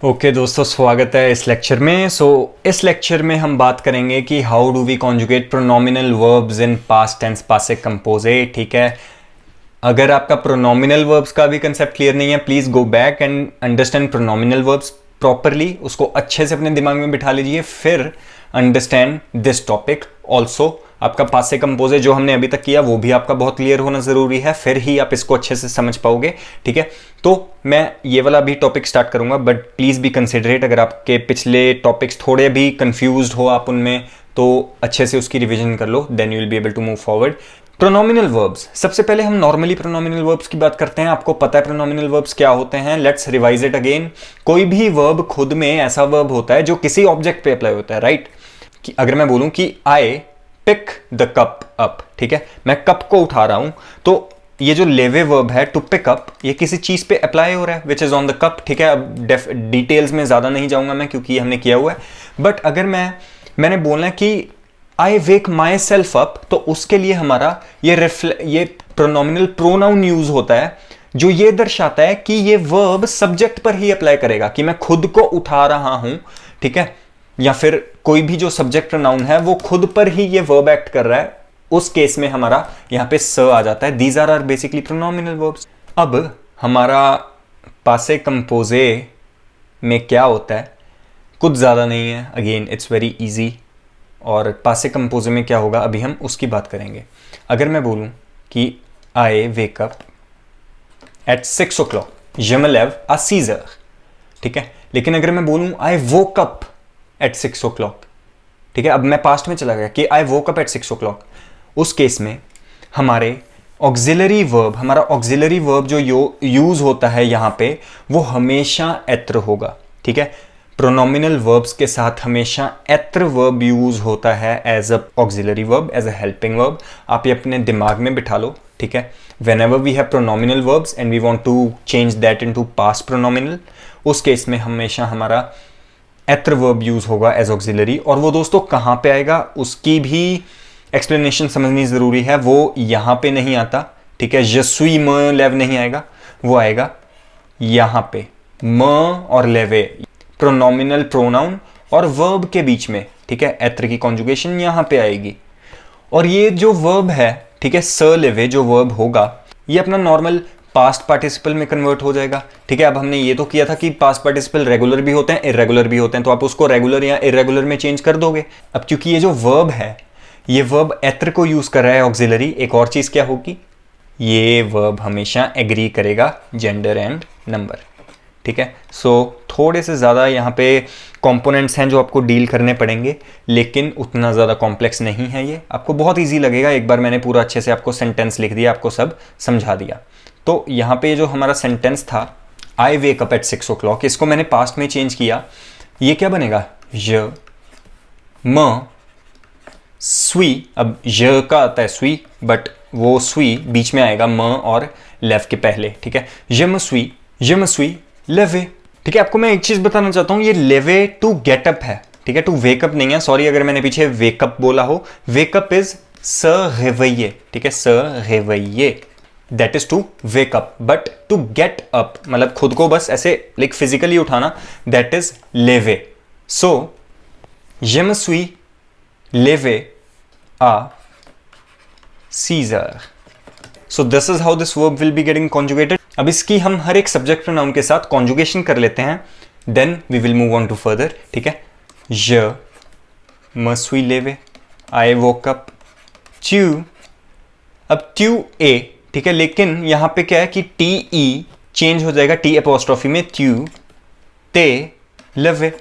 Okay दोस्तों, स्वागत है इस लेक्चर में। इस लेक्चर में हम बात करेंगे कि how do we conjugate pronominal verbs in past tense passive composite. ठीक है, अगर आपका प्रोनोमिनल वर्ब्स का भी कंसेप्ट क्लियर नहीं है, please go back and understand pronominal verbs properly, उसको अच्छे से अपने दिमाग में बिठा लीजिए, फिर अंडरस्टैंड दिस टॉपिक ऑल्सो। आपका पासे कंपोजिट जो हमने अभी तक किया वो भी आपका बहुत क्लियर होना जरूरी है, फिर ही आप इसको अच्छे से समझ पाओगे। ठीक है, तो मैं ये वाला भी टॉपिक स्टार्ट करूंगा, बट प्लीज बी कंसिडरेट, अगर आपके पिछले टॉपिक्स थोड़े भी कंफ्यूज्ड हो आप उनमें, तो अच्छे से उसकी रिवीजन कर लो, then you will be able to move forward. Pronominal verbs, सबसे पहले हम नॉर्मली प्रोनोमिनल वर्ब्स की बात करते हैं। आपको पता है प्रोनोमिनल वर्ब्स क्या होते हैं? Let's revise it again. कोई भी वर्ब खुद में ऐसा वर्ब होता है जो किसी ऑब्जेक्ट पे अप्लाई होता है, राइट? कि अगर मैं बोलूं कि I pick the cup up, ठीक है, मैं कप को उठा रहा हूं, तो ये जो लेवे वर्ब है टू पिक अप, ये किसी चीज पे अप्लाई हो रहा है which is on the cup. ठीक है, अब डिटेल्स में ज्यादा नहीं जाऊंगा मैं क्योंकि ये हमने किया हुआ है। बट अगर मैंने बोलना है कि I wake my self up, तो उसके लिए हमारा ये प्रोनोमिनल प्रोनाउन यूज होता है जो ये दर्शाता है कि ये वर्ब सब्जेक्ट पर ही अप्लाई करेगा, कि मैं खुद को उठा रहा हूं। ठीक है, या फिर कोई भी जो सब्जेक्ट प्रोनाउन है वो खुद पर ही ये वर्ब एक्ट कर रहा है, उस केस में हमारा यहां पे स आ जाता है। These are basically pronominal verbs. अब हमारा पासे कंपोजे में क्या होता है? कुछ ज्यादा नहीं है, अगेन इट्स वेरी इजी। और पासे कंपोजे में क्या होगा अभी हम उसकी बात करेंगे। अगर मैं बोलूं कि I wake up at 6 o'clock, je me lève à 6 heures, ठीक है। लेकिन अगर मैं बोलूं आई वोक अप एट 6 o'clock, ठीक है, अब मैं पास्ट में चला गया कि आई वोक अप एट 6 o'clock, उस केस में हमारे ऑक्सिलरी वर्ब, हमारा ऑक्सिलरी वर्ब जो यूज होता है यहां पे, वो हमेशा एत्र होगा। ठीक है, प्रोनोमिनल वर्ब्स के साथ हमेशा एत्र वर्ब यूज होता है as a auxiliary verb, as a helping verb. आप ये अपने दिमाग में बिठा लो। ठीक है, whenever we have pronominal verbs and we want to change that into past pronominal, उस केस में हमेशा हमारा एत्र वर्ब यूज होगा एज ऑक्सिलरी। और वो दोस्तों कहाँ पे आएगा उसकी भी एक्सप्लेनेशन समझनी जरूरी है, वो यहाँ पे नहीं आता। ठीक है, je suis me लेव नहीं आएगा, वो आएगा यहाँ पे म और लेवे, प्रोनोमिनल प्रोनाउन और वर्ब के बीच में। ठीक है, एत्र की कॉन्जुगेशन यहाँ पे आएगी। और ये जो वर्ब है, ठीक है, स लेवे जो वर्ब होगा, ये अपना नॉर्मल पास्ट पार्टिसिपल में कन्वर्ट हो जाएगा। ठीक है, अब हमने ये तो किया था कि पास्ट पार्टिसिपल रेगुलर भी होते हैं, इरेगुलर भी होते हैं, तो आप उसको रेगुलर या इरेगुलर में चेंज कर दोगे। अब क्योंकि ये जो वर्ब है, ये वर्ब एत्र को यूज कर रहा है ऑक्सिलरी, एक और चीज क्या होगी, ये वर्ब हमेशा एग्री करेगा जेंडर एंड नंबर। ठीक है, सो थोड़े से ज़्यादा यहाँ पे कंपोनेंट्स हैं जो आपको डील करने पड़ेंगे, लेकिन उतना ज़्यादा कॉम्प्लेक्स नहीं है ये, आपको बहुत इजी लगेगा। एक बार मैंने पूरा अच्छे से आपको सेंटेंस लिख दिया, आपको सब समझा दिया। तो यहाँ पे जो हमारा सेंटेंस था आई वेक अप एट 6 o'clock, इसको मैंने पास्ट में चेंज किया, ये क्या बनेगा, य म स्वी। अब य का आता है स्वी, बट वो स्वी बीच में आएगा म और लेव के पहले। ठीक है, यम स्वी लेवे। ठीक है, आपको मैं एक चीज बताना चाहता हूं, ये लेवे टू गेट अप है। ठीक है, टू वेकअप नहीं है, सॉरी अगर मैंने पीछे वेकअप बोला हो। वेकअप इज स रेवैये। ठीक है, स रेवैये, that is to wake up. But to get up मतलब खुद को बस ऐसे लाइक फिजिकली उठाना, दैट इज लेवे। So je me suis levé à 6 heures. So this is how this verb will be getting conjugated. अब इसकी हम हर एक सब्जेक्ट प्रोनाउन के साथ कॉन्जुगेशन कर लेते हैं, then we will move on to further. ठीक है, je me suis levé, I woke up, tu। अब tu a, ठीक है, लेकिन यहां पे क्या है कि टी ई चेंज हो जाएगा टी एपोस्ट्रोफी में, tu te levé।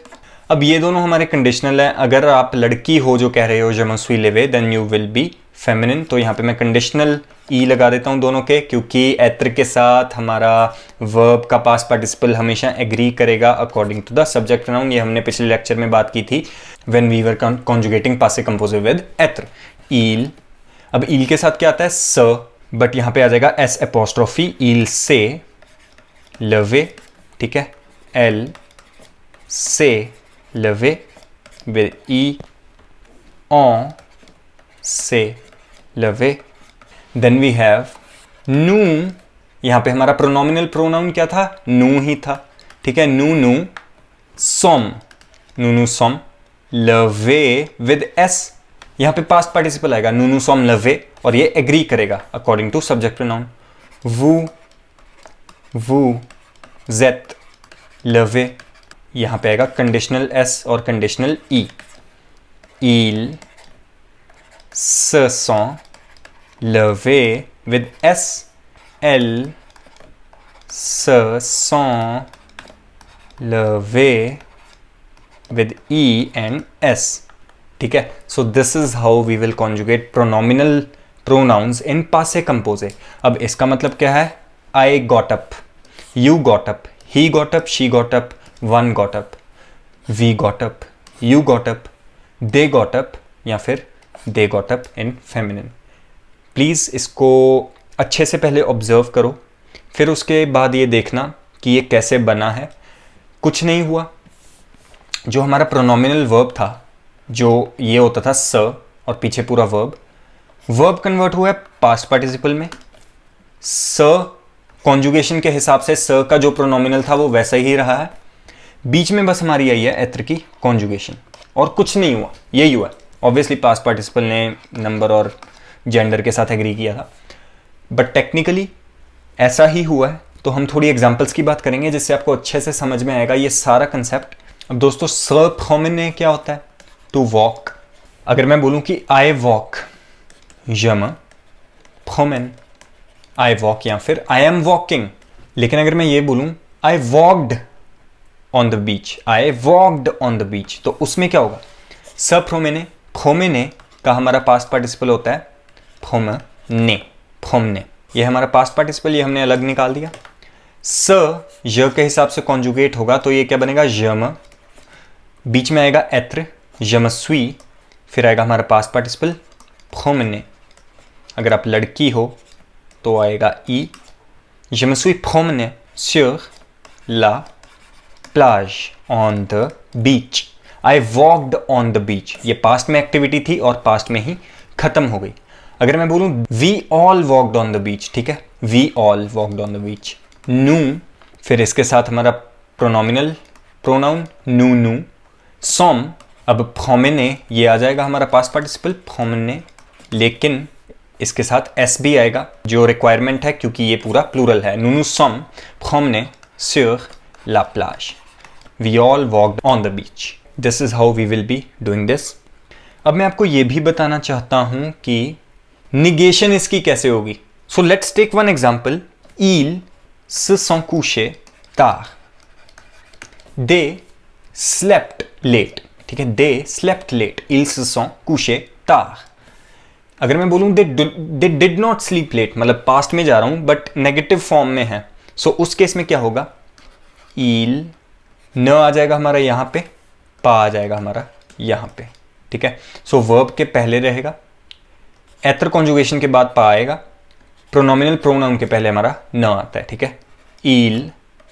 अब ये दोनों हमारे कंडीशनल है। अगर आप लड़की हो जो कह रहे हो je me suis levé, then you will be feminine. तो यहाँ पे मैं कंडीशनल ई लगा देता हूँ दोनों के, क्योंकि एत्र के साथ हमारा वर्ब का पास्ट पार्टिसिपल हमेशा एग्री करेगा according to the subject pronoun. ये हमने पिछले लेक्चर में बात की थी व्हेन वी वर कॉन्जुगेटिंग पासे कंपोजिट विद एत्र। ईल, अब ईल के साथ क्या आता है, स, बट यहाँ पे आ जाएगा एस एपोस्ट्रोफी, ईल से लवे। ठीक है, एल से लवे विद ई ऑन से लवे। देन वी हैव नू, यहाँ पे हमारा प्रोनोमिनल प्रोनाउन क्या था, नू ही था। ठीक है, नू नू सॉम, नूनू सॉम, लवे विद एस, यहां पे पास्ट पार्टिसिपल आएगा, नूनू सॉम लवे, और ये एग्री करेगा अकॉर्डिंग टू सब्जेक्ट प्रोनाउन। वू जेत लवे, यहां पे आएगा कंडीशनल एस और conditional E. il se sont levés with S, elles se sont levés with E and S. ठीक है, so this is how we will conjugate pronominal pronouns in passe composé. अब इसका मतलब क्या है? I got up, you got up, he got up, she got up, one got up, we got up, you got up, they got up, या फिर they got up in feminine. Please इसको अच्छे से पहले ऑब्जर्व करो, फिर उसके बाद ये देखना कि ये कैसे बना है। कुछ नहीं हुआ, जो हमारा प्रोनोमिनल वर्ब था, जो ये होता था स और पीछे पूरा वर्ब कन्वर्ट हुआ है पास्ट पार्टिसिपल में। स कॉन्जुगेशन के हिसाब से स का जो प्रोनोमिनल था वो वैसा ही रहा है, बीच में बस हमारी आई है एत्र की कॉन्जुगेशन, और कुछ नहीं हुआ, यही हुआ। ऑब्वियसली पास्ट पार्टिसिपल ने नंबर और जेंडर के साथ एग्री किया था, बट टेक्निकली ऐसा ही हुआ है। तो हम थोड़ी एग्जांपल्स की बात करेंगे जिससे आपको अच्छे से समझ में आएगा ये सारा कंसेप्ट। अब दोस्तों स प्रोमिने क्या होता है? To walk. अगर मैं बोलूं कि आई वॉक, जम प्रोमेन, आई वॉक, या फिर आई एम वॉकिंग। लेकिन अगर मैं ये बोलूं I walked on the beach, I walked on the beach, तो उसमें क्या होगा? स प्रोमेने, प्रोमेने का हमारा पास्ट पार्टिसिपल होता है प्रोमने, प्रोमने। ये हमारा पास्ट पार्टिसिपल, ये हमने अलग निकाल दिया। स य के हिसाब से कॉन्जुगेट होगा तो ये क्या बनेगा? यम, बीच में आएगा एत्र, यमस्वी, फिर आएगा हमारा पास्ट पार्टिसिपल प्रोमने। अगर आप लड़की हो तो आएगा ई, यमस्वी प्रोमने sur la plage, on the beach, I walked on the beach। ये पास्ट में एक्टिविटी थी और पास्ट में ही खत्म हो गई। अगर मैं बोलूं we all walked on the beach, ठीक है, we all walked on the beach। नू, फिर इसके साथ हमारा प्रोनोमिनल प्रोनाउन नू नू। सॉम, अब प्रोमेने ये आ जाएगा हमारा पास्ट पार्टिसिपल प्रोमेने, लेकिन इसके साथ एस भी आएगा जो रिक्वायरमेंट है क्योंकि ये पूरा प्लूरल है। नूनू सॉम प्रोमेने sur la plage, we all walked on the beach। This is how we will be doing this। अब मैं आपको ये भी बताना चाहता हूं कि निगेशन इसकी कैसे होगी। So let's take one example. ils se sont couchés tard, they slept late, ठीक है, they slept late, ils se sont couchés tard। अगर मैं बोलूं they did not sleep late, मतलब पास्ट में जा रहा हूं बट नेगेटिव फॉर्म में है, सो उस केस में क्या होगा? il न आ जाएगा हमारा यहां पे, पा आ जाएगा हमारा यहां पे, ठीक है। सो वर्ब के पहले रहेगा, एत्र कॉन्जुगेशन के बाद पा आएगा, प्रोनोमिनल प्रोनाउन के पहले हमारा न आता है, ठीक है। ils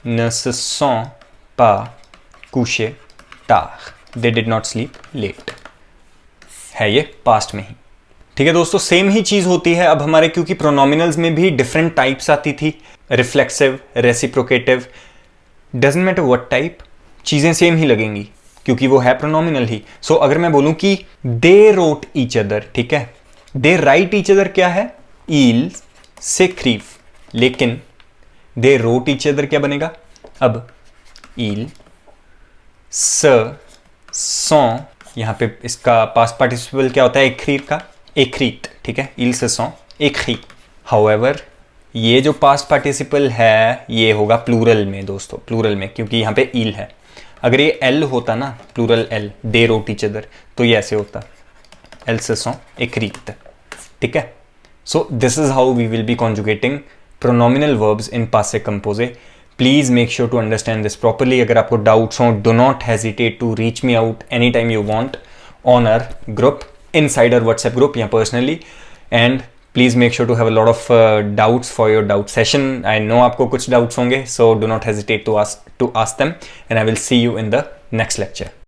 ne se sont pas couchés tard, they did not sleep late, है ये पास्ट में ही, ठीक है दोस्तों। सेम ही चीज होती है अब हमारे, क्योंकि प्रोनोमिनल्स में भी डिफरेंट टाइप्स आती थी, reflexive, reciprocative, doesn't matter what type, चीजें सेम ही लगेंगी क्योंकि वो है प्रोनोमिनल ही। सो अगर मैं बोलूं कि दे रोट ईच अदर, ठीक है, दे राइट ईच अदर क्या है? il s'écrivent, लेकिन दे रोट ईच अदर क्या बनेगा? अब il se sont, यहां पे इसका पास्ट पार्टिसिपल क्या होता है? écrire का écrite, ठीक है, ils se sont écrits। However ये जो पास्ट पार्टिसिपल है ये होगा प्लूरल में दोस्तों, प्लूरल में, क्योंकि यहाँ पे il है। अगर ये एल होता ना, प्लूरल एल, दे रोट ईच अदर, तो ये ऐसे होता, elles se sont écrites, ठीक है। So this is how we will be conjugating pronominal verbs in पासे कंपोजे। Please make sure to understand this properly. अगर आपको डाउट्स हो, do not hesitate to reach me out any time you want on our group, inside our WhatsApp group या personally, and please make sure to have a lot of doubts for your doubt session. I know आपको कुछ doubts होंगे, so dough not hesitate to ask them, and I will see you in the next lecture.